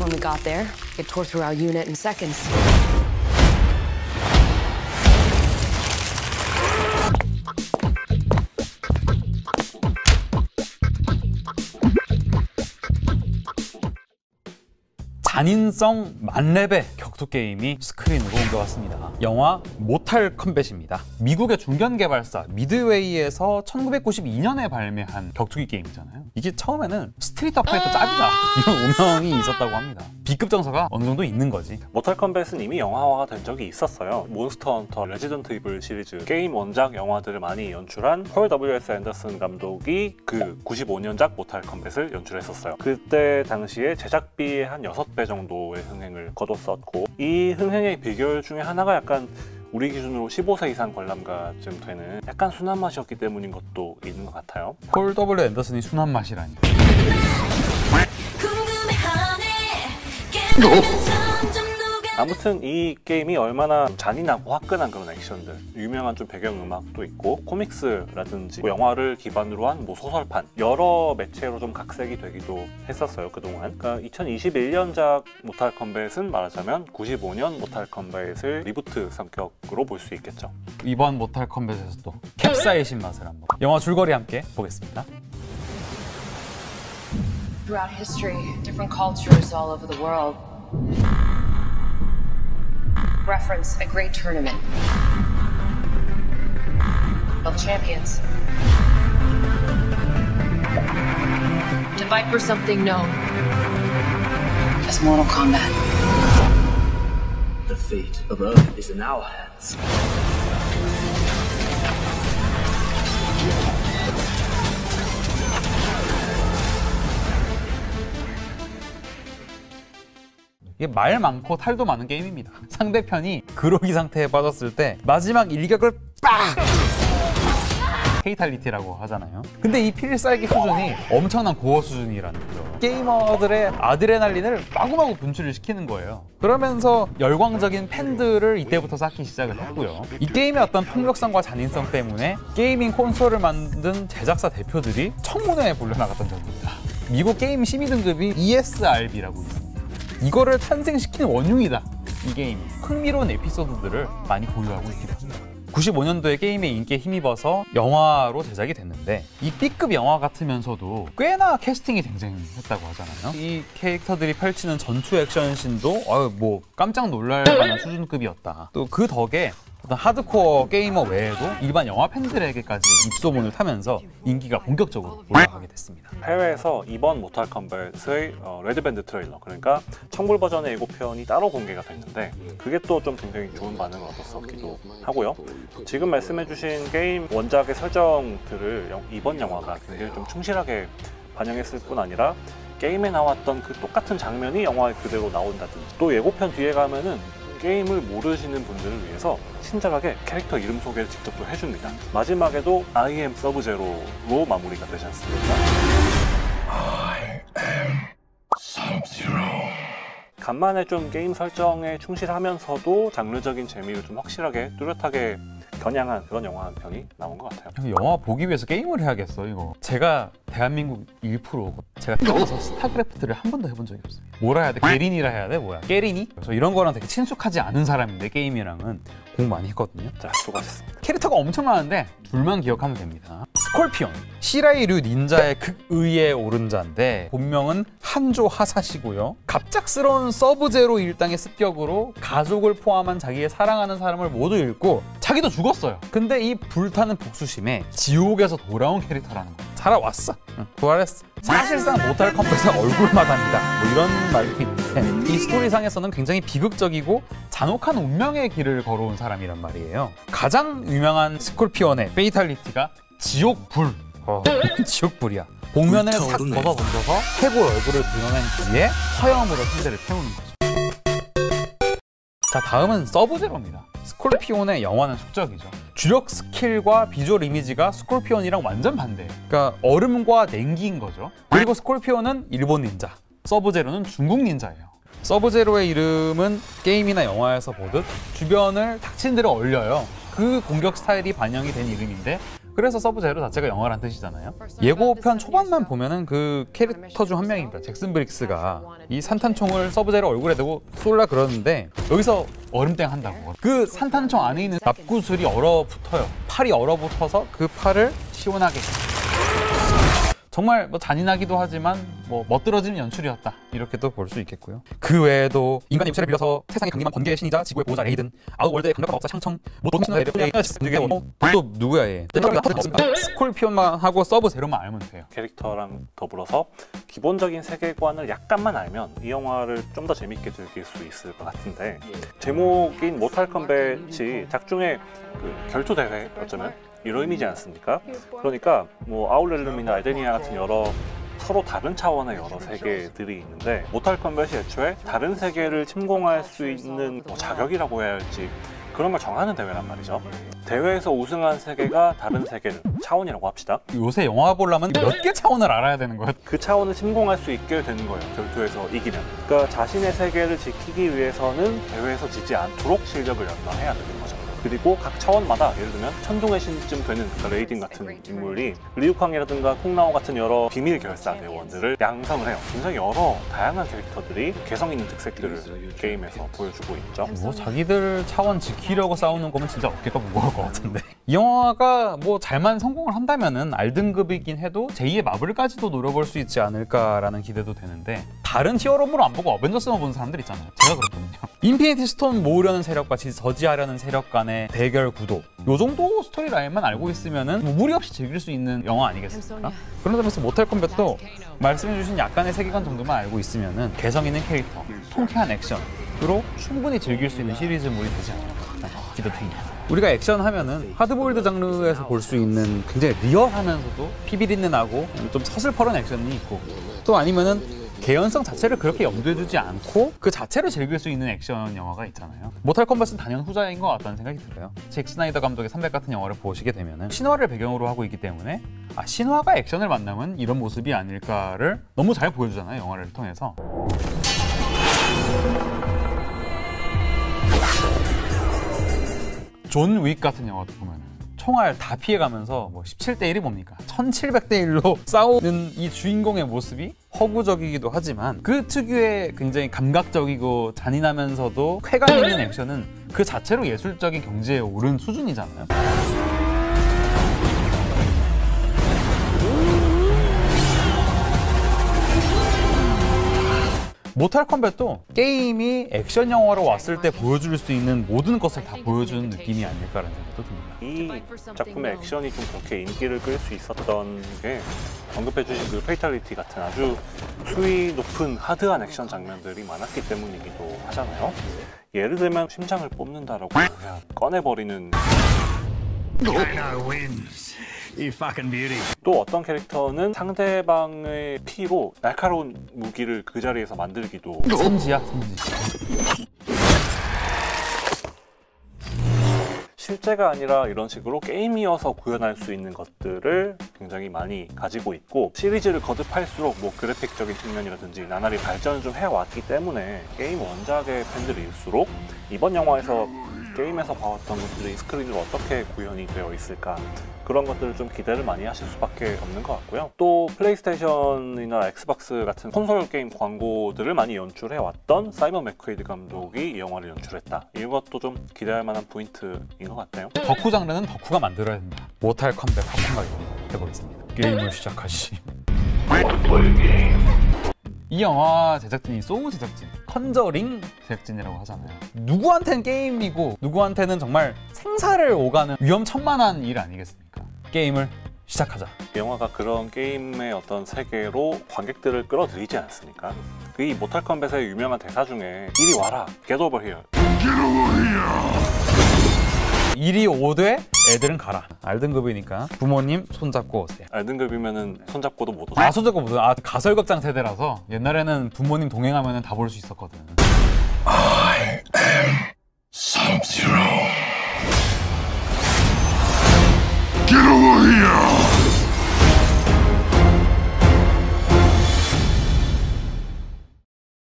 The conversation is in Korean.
when we got there. It tore through our unit in seconds. 잔인성 만렙의 격투 게임이 스크린으로 옮겨왔습니다. 영화 모탈 컴뱃입니다. 미국의 중견 개발사 미드웨이에서 1992년에 발매한 격투기 게임이잖아요. 이게 처음에는 스트리트 파이터 짭이다 이런 오명이 있었다고 합니다. B급 정서가 어느 정도 있는 거지. 모탈 컴뱃은 이미 영화화가 된 적이 있었어요. 몬스터 헌터, 레지던트 이블 시리즈 게임 원작 영화들을 많이 연출한 폴 W.S. 앤더슨 감독이 그 95년작 모탈 컴뱃을 연출했었어요. 그때 당시에 제작비의 한 6배 정도의 흥행을 거뒀었고, 이 흥행의 비결 중에 하나가 약간 우리 기준으로 15세 이상 관람가쯤 되는 약간 순한 맛이었기 때문인 것도 있는 것 같아요. 폴 W. 앤더슨이 순한 맛이라니. 아무튼 이 게임이 얼마나 잔인하고 화끈한 그런 액션들, 유명한 좀 배경음악도 있고, 코믹스라든지 영화를 기반으로 한 소설판, 여러 매체로 좀 각색이 되기도 했었어요 그동안. 그러니까 2021년작 모탈 컴뱃은 말하자면 95년 모탈 컴뱃을 리부트 성격으로 볼 수 있겠죠. 이번 모탈 컴뱃에서 또 캡사이신 맛을 한번 영화 줄거리 함께 보겠습니다. Throughout history, different cultures all over the world reference a great tournament of champions to fight for something known as Mortal Kombat. The fate of Earth is in our hands. 이게 말 많고 탈도 많은 게임입니다. 상대편이 그로기 상태에 빠졌을 때 마지막 일격을 빡! 페이탈리티라고 하잖아요. 근데 이 필살기 수준이 엄청난 고어 수준이라는 거죠. 게이머들의 아드레날린을 마구마구 분출을 시키는 거예요. 그러면서 열광적인 팬들을 이때부터 쌓기 시작을 했고요. 이 게임의 어떤 폭력성과 잔인성 때문에 게이밍 콘솔을 만든 제작사 대표들이 청문회에 불려나갔던 적입니다. 미국 게임 심의 등급이 ESRB라고 있습니다. 이거를 탄생시킨 원흉이다, 이 게임이. 흥미로운 에피소드들을 많이 보유하고 있기도 합니다. 95년도에 게임의 인기에 힘입어서 영화로 제작이 됐는데, 이 B급 영화 같으면서도 꽤나 캐스팅이 쟁쟁했다고 하잖아요. 이 캐릭터들이 펼치는 전투 액션씬도 뭐 깜짝 놀랄 만한 수준급이었다. 또 그 덕에 어떤 하드코어 게이머 외에도 일반 영화 팬들에게까지 입소문을 타면서 인기가 본격적으로 올라가게 됐습니다. 해외에서 이번 모탈 컴뱃의 레드밴드 트레일러, 그러니까 청불 버전의 예고편이 따로 공개가 됐는데, 그게 또 좀 굉장히 좋은 반응을 얻었었기도 하고요. 지금 말씀해주신 게임 원작의 설정들을 이번 영화가 굉장히 좀 충실하게 반영했을 뿐 아니라 게임에 나왔던 그 똑같은 장면이 영화에 그대로 나온다든지, 또 예고편 뒤에 가면은 게임을 모르시는 분들을 위해서 친절하게 캐릭터 이름 소개를 직접 또 해줍니다. 마지막에도 I am Sub-Zero로 마무리가 되지 않습니까? I am Sub-Zero. 간만에 좀 게임 설정에 충실하면서도 장르적인 재미를 좀 확실하게 뚜렷하게 겨냥한 그런 영화 한 편이 나온 것 같아요. 영화 보기 위해서 게임을 해야겠어 이거. 제가 대한민국 1%고 제가 태어나서 스타크래프트를 한 번도 해본 적이 없어요. 뭐라 해야 돼? 게린이라 해야 돼? 뭐야? 게린이? 그래서 이런 거랑 되게 친숙하지 않은 사람인데, 게임이랑은 공부 많이 했거든요. 자, 수고하셨습니다. 캐릭터가 엄청 많은데 둘만 기억하면 됩니다. 스콜피온, 시라이류 닌자의 극의에 오른 자인데 본명은 한조 하사시고요. 갑작스러운 서브제로 일당의 습격으로 가족을 포함한 자기의 사랑하는 사람을 모두 잃고 자기도 죽었어요. 근데 이 불타는 복수심에 지옥에서 돌아온 캐릭터라는 거. 살아왔어. 부활했어. 사실상 모탈 컴뱃의 얼굴마다입니다. 뭐 이런 말도 있는데, 이 스토리상에서는 굉장히 비극적이고 잔혹한 운명의 길을 걸어온 사람이란 말이에요. 가장 유명한 스콜피온의 페이탈리티가 지옥불. 지옥불이야. 복면을 싹 걷어 던져서 해골 얼굴을 드러낸 뒤에 화염으로 상대를 태우는 거죠. 자, 다음은 서브제로입니다. 스콜피온의 영화는 숙적이죠. 주력 스킬과 비주얼 이미지가 스콜피온이랑 완전 반대예요. 그러니까 얼음과 냉기인 거죠. 그리고 스콜피온은 일본 닌자, 서브제로는 중국 닌자예요. 서브제로의 이름은 게임이나 영화에서 보듯 주변을 닥친 대로 얼려요. 그 공격 스타일이 반영이 된 이름인데, 그래서 서브제로 자체가 영어란 뜻이잖아요. 예고편 초반만 보면은 그 캐릭터 중 한 명입니다. 잭슨 브릭스가 이 산탄총을 서브제로 얼굴에 대고 쏠라 그러는데 여기서 얼음땡 한다고. 그 산탄총 안에 있는 납구슬이 얼어붙어요. 팔이 얼어붙어서 그 팔을 시원하게. 정말 뭐 잔인하기도 하지만 뭐 멋들어지는 연출이었다 이렇게도 볼 수 있겠고요. 그 외에도 인간의 육체를 빌려서 세상의 강림한 번개의 신이자 지구의 보호자 레이든, 아웃월드의 강력한 법사 샹청, 모동신의 또 누구야 얘? 스콜피온만 하고 서브 제로만 알면 돼요. 캐릭터랑 더불어서 기본적인 세계관을 약간만 알면 이 영화를 좀 더 재밌게 즐길 수 있을 것 같은데, 제목인 모탈 컴뱃이 작중의 그 결투 대회 어쩌면 이름이지 않습니까? 그러니까 뭐 아울렐름이나 알데니아 같은 여러 서로 다른 차원의 여러 세계들이 있는데, 모탈 컴뱃이 애초에 다른 세계를 침공할 수 있는 뭐 자격이라고 해야 할지 그런 걸 정하는 대회란 말이죠. 대회에서 우승한 세계가 다른 세계를, 차원이라고 합시다. 요새 영화 보려면 몇 개 차원을 알아야 되는 거예요. 그 차원을 침공할 수 있게 되는 거예요, 결투에서 이기면. 그러니까 자신의 세계를 지키기 위해서는 대회에서 지지 않도록 실력을 연마해야 되는 거죠. 그리고 각 차원마다 예를 들면 천둥의 신쯤 되는 그러니까 레이딘 같은 인물이 리우캉이라든가 콩나오 같은 여러 비밀 결사 대원들을 양성을 해요. 굉장히 여러 다양한 캐릭터들이 개성 있는 특색들을 게임에서 보여주고 있죠. 뭐 자기들 차원 지키려고 싸우는 거면 진짜 어깨가 무거울 것 같은데. 이 영화가 뭐 잘만 성공을 한다면은 R등급이긴 해도 제2의 마블까지도 노려볼 수 있지 않을까라는 기대도 되는데, 다른 히어로물 안 보고 어벤져스만 보는 사람들 있잖아요. 제가 그렇거든요. 인피니티 스톤 모으려는 세력과 저지하려는 세력 간의 대결 구도, 요 정도 스토리 라인만 알고 있으면은 뭐 무리 없이 즐길 수 있는 영화 아니겠습니까? 그런 점에서 모탈 컴뱃도 말씀해주신 약간의 세계관 정도만 알고 있으면은 개성 있는 캐릭터, 통쾌한 액션으로 충분히 즐길 수 있는 시리즈물이 되지 않을까 기대됩니다. 우리가 액션 하면은 하드보일드 장르에서 볼 수 있는 굉장히 리얼하면서도 피비린내 나고 좀 서슬퍼런 액션이 있고, 또 아니면은 개연성 자체를 그렇게 염두에 두지 않고 그 자체로 즐길 수 있는 액션 영화가 있잖아요. 모탈 컴뱃은 단연 후자인 것 같다는 생각이 들어요. 잭 스나이더 감독의 300 같은 영화를 보시게 되면은 신화를 배경으로 하고 있기 때문에 신화가 액션을 만나면 이런 모습이 아닐까를 너무 잘 보여주잖아요, 영화를 통해서. 존 윅 같은 영화도 보면은 총알 다 피해가면서 뭐 17대 1이 뭡니까? 1700대 1로 싸우는 이 주인공의 모습이 허구적이기도 하지만 그 특유의 굉장히 감각적이고 잔인하면서도 쾌감 있는 액션은 그 자체로 예술적인 경지에 오른 수준이잖아요. 모탈 컴뱃도 게임이 액션 영화로 왔을 때 보여줄 수 있는 모든 것을 다 보여주는 느낌이 아닐까라는 생각도 듭니다. 이 작품의 액션이 좀 그렇게 인기를 끌 수 있었던 게 언급해주신 그 페이탈리티 같은 아주 수위 높은 하드한 액션 장면들이 많았기 때문이기도 하잖아요. 예를 들면 심장을 뽑는다라고 그냥 꺼내버리는 또 어떤 캐릭터는 상대방의 피로 날카로운 무기를 그 자리에서 만들기도. 선지야, 선지. 실제가 아니라 이런 식으로 게임이어서 구현할 수 있는 것들을 굉장히 많이 가지고 있고, 시리즈를 거듭할수록 뭐 그래픽적인 측면이라든지 나날이 발전을 좀 해왔기 때문에 게임 원작의 팬들일수록 이번 영화에서 게임에서 봐왔던 것들이 스크린으로 어떻게 구현이 되어 있을까, 그런 것들을 좀 기대를 많이 하실 수밖에 없는 것 같고요. 또 플레이스테이션이나 엑스박스 같은 콘솔 게임 광고들을 많이 연출해왔던 사이먼 맥퀘이드 감독이 이 영화를 연출했다. 이것도 좀 기대할 만한 포인트인 것 같아요. 덕후 장르는 덕후가 만들어야 된다. 모탈 컴뱃 덕후가 해보겠습니다. 게임을 시작하시. 이 영화 제작진이 소우 제작진, 컨저링 제작진이라고 하잖아요. 누구한테는 게임이고 누구한테는 정말 생사를 오가는 위험천만한 일 아니겠습니까? 게임을 시작하자. 이 영화가 그런 게임의 어떤 세계로 관객들을 끌어들이지 않습니까? 이 모탈 컴뱃의 유명한 대사 중에 이리 와라, get over here. 이리 오되 애들은 가라. R등급이니까 부모님 손잡고 오세요. R등급이면은 손잡고도 못 오죠. 손잡고 못 오세요. 가설극장 세대라서 옛날에는 부모님 동행하면 다 볼 수 있었거든. I am Sub-Zero. Get away!